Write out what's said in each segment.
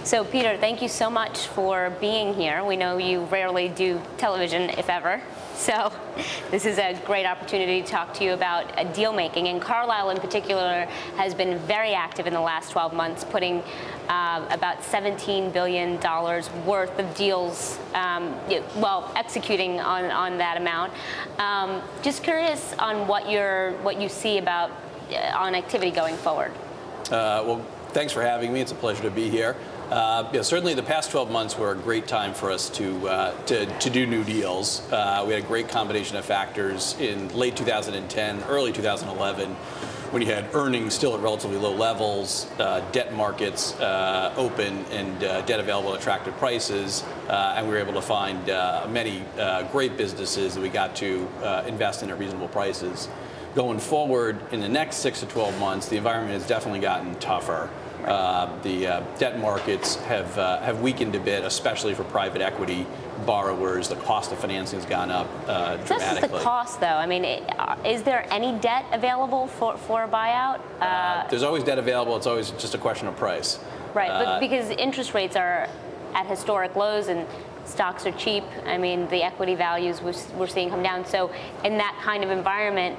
So Peter, thank you so much for being here. We know you rarely do television, if ever. So this is a great opportunity to talk to you about deal making. And Carlyle in particular has been very active in the last 12 months, putting about $17 billion worth of deals, executing on that amount. Just curious on what you see about on activity going forward. Well, thanks for having me. It's a pleasure to be here. Certainly the past 12 months were a great time for us to do new deals. We had a great combination of factors in late 2010, early 2011, when you had earnings still at relatively low levels, debt markets open, and debt available at attractive prices, and we were able to find many great businesses that we got to invest in at reasonable prices. Going forward, in the next 6 to 12 months, the environment has definitely gotten tougher. The debt markets have weakened a bit, especially for private equity borrowers. The cost of financing has gone up dramatically. Just the cost, though. I mean, is there any debt available for a buyout? There's always debt available. It's always just a question of price. Right, but because interest rates are at historic lows and stocks are cheap, I mean, the equity values we're seeing come down. So in that kind of environment,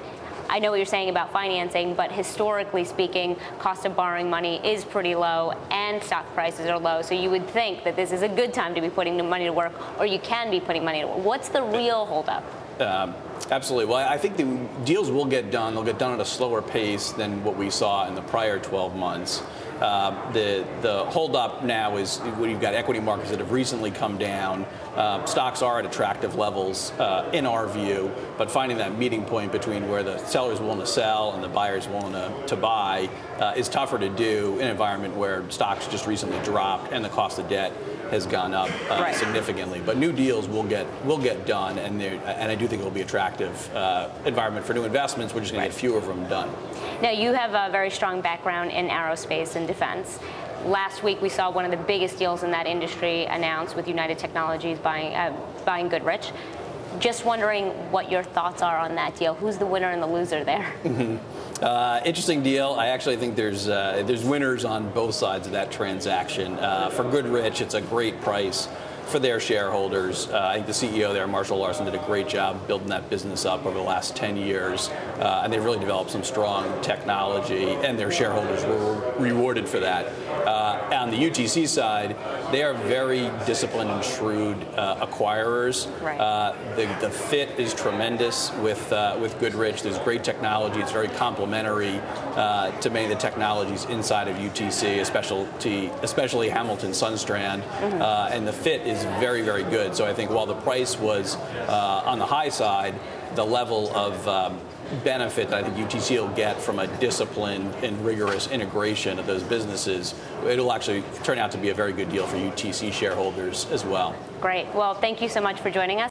I know what you're saying about financing, but historically speaking, cost of borrowing money is pretty low and stock prices are low. So you would think that this is a good time to be putting the money to work, or you can be putting money to work. What's the real holdup? Absolutely. Well, I think the deals will get done. They'll get done at a slower pace than what we saw in the prior 12 months. The holdup now is when you've got equity markets that have recently come down. Stocks are at attractive levels in our view, but finding that meeting point between where the seller is willing to sell and the buyer is willing to buy is tougher to do in an environment where stocks just recently dropped and the cost of debt has gone up significantly. But new deals will get done, and I do think it will be attractive environment for new investments. We're just going to get fewer of them done. Now, you have a very strong background in aerospace and defense. Last week, we saw one of the biggest deals in that industry announced with United Technologies buying Goodrich. Just wondering what your thoughts are on that deal. Who's the winner and the loser there? Interesting deal. I actually think there's winners on both sides of that transaction. For Goodrich, it's a great price for their shareholders. I think the CEO there, Marshall Larsen, did a great job building that business up over the last 10 years, and they've really developed some strong technology, and their shareholders were rewarded for that. On the UTC side, they are very disciplined and shrewd acquirers. The fit is tremendous with Goodrich. There's great technology. It's very complementary to many of the technologies inside of UTC, especially Hamilton Sundstrand, and the fit is very, very good. So I think while the price was on the high side, the level of benefit that I think UTC will get from a disciplined and rigorous integration of those businesses, it'll actually turn out to be a very good deal for UTC shareholders as well. Great. Well, thank you so much for joining us.